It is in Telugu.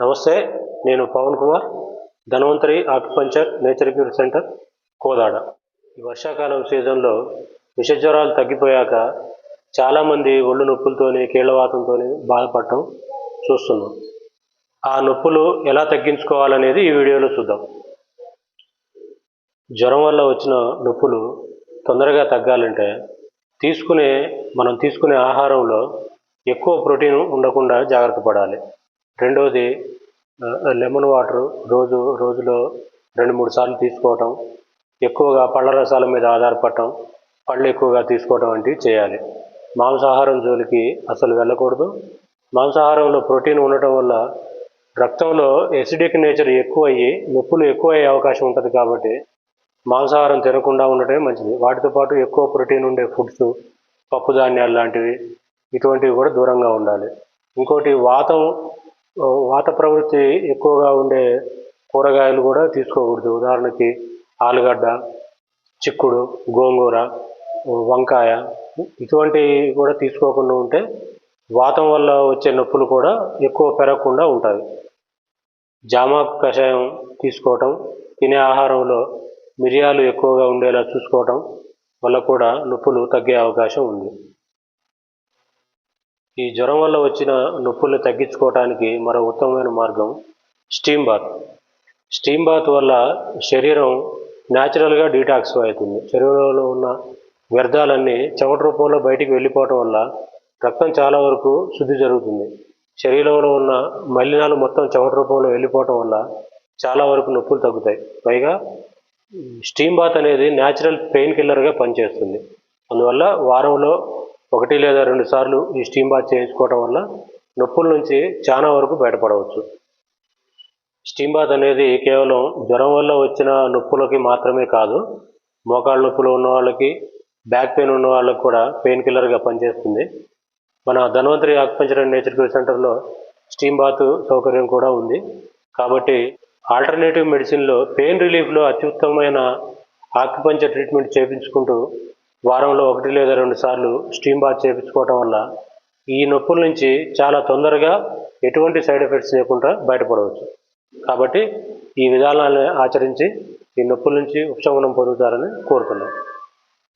నమస్తే, నేను Pavan Kumar, Dhanvantari acupuncture nature cure centre, Kodada. ఈ వర్షాకాలం సీజన్లో విషజ్వరాలు తగ్గిపోయాక చాలామంది ఒళ్ళు నొప్పులతోని కీళ్ళవాతంతో బాధపడటం చూస్తున్నాం. ఆ నొప్పులు ఎలా తగ్గించుకోవాలనేది ఈ వీడియోలో చూద్దాం. జ్వరం వల్ల వచ్చిన నొప్పులు తొందరగా తగ్గాలంటే మనం తీసుకునే ఆహారంలో ఎక్కువ ప్రోటీన్ ఉండకుండా జాగ్రత్త పడాలి. రెండవది, లెమన్ వాటర్ రోజులో 2-3 సార్లు తీసుకోవటం, ఎక్కువగా పళ్ళ రసాల మీద ఆధారపడటం, పళ్ళు ఎక్కువగా తీసుకోవటం వంటివి చేయాలి. మాంసాహారం జోలికి అసలు వెళ్ళకూడదు. మాంసాహారంలో ప్రోటీన్ ఉండటం వల్ల రక్తంలో ఎసిడిక్ నేచర్ ఎక్కువయ్యి నొప్పులు ఎక్కువయ్యే అవకాశం ఉంటుంది. కాబట్టి మాంసాహారం తినకుండా ఉండటమే మంచిది. వాటితో పాటు ఎక్కువ ప్రోటీన్ ఉండే ఫుడ్స్, పప్పు ధాన్యాలు లాంటివి, ఇటువంటివి కూడా దూరంగా ఉండాలి. ఇంకోటి, వాత ప్రవృత్తి ఎక్కువగా ఉండే కూరగాయలు కూడా తీసుకోకూడదు. ఉదాహరణకి ఆలుగడ్డ, చిక్కుడు, గోంగూర, వంకాయ, ఇటువంటివి కూడా తీసుకోకుండా ఉంటే వాతం వల్ల వచ్చే నొప్పులు కూడా ఎక్కువ పెరగకుండా ఉంటాయి. జామాకు కషాయం తీసుకోవటం, తినే ఆహారంలో మిరియాలు ఎక్కువగా ఉండేలా చూసుకోవటం వల్ల కూడా నొప్పులు తగ్గే అవకాశం ఉంది. ఈ జ్వరం వల్ల వచ్చిన నొప్పుల్ని తగ్గించుకోవటానికి మరో ఉత్తమమైన మార్గం స్టీమ్ బాత్. స్టీమ్ బాత్ వల్ల శరీరం న్యాచురల్గా డీటాక్స్ అవుతుంది. శరీరంలో ఉన్న వ్యర్థాలన్నీ చెమట రూపంలో బయటికి వెళ్ళిపోవటం వల్ల రక్తం చాలా వరకు శుద్ధి జరుగుతుంది. శరీరంలో ఉన్న మలినాలు మొత్తం చెమట రూపంలో వెళ్ళిపోవటం వల్ల చాలా వరకు నొప్పులు తగ్గుతాయి. పైగా స్టీమ్ బాత్ అనేది న్యాచురల్ పెయిన్ కిల్లర్గా పనిచేస్తుంది. అందువల్ల వారంలో 1 లేదా 2 సార్లు ఈ స్టీమ్ బాత్ చేయించుకోవటం వల్ల నొప్పుల నుంచి చాలా వరకు బయటపడవచ్చు. స్టీమ్ బాత్ అనేది కేవలం జ్వరం వల్ల వచ్చిన నొప్పులకి మాత్రమే కాదు, మోకాళ్ళ నొప్పులు ఉన్న వాళ్ళకి, బ్యాక్ పెయిన్ ఉన్న వాళ్ళకి కూడా పెయిన్ కిల్లర్గా పనిచేస్తుంది. మన Dhanvantari acupuncture and nature cure సెంటర్లో స్టీమ్ బాత్ సౌకర్యం కూడా ఉంది. కాబట్టి ఆల్టర్నేటివ్ మెడిసిన్లో పెయిన్ రిలీఫ్లో అత్యుత్తమమైన ఆక్యుపంచర్ ట్రీట్మెంట్ చేయించుకుంటూ వారంలో 1 లేదా 2 సార్లు స్టీమ్ బాత్ చేయించుకోవటం వల్ల ఈ నొప్పుల నుంచి చాలా తొందరగా ఎటువంటి సైడ్ ఎఫెక్ట్స్ లేకుండా బయటపడవచ్చు. కాబట్టి ఈ విధానాలను ఆచరించి ఈ నొప్పుల నుంచి ఉపశమనం పొందుతారని కోరుతున్నాం.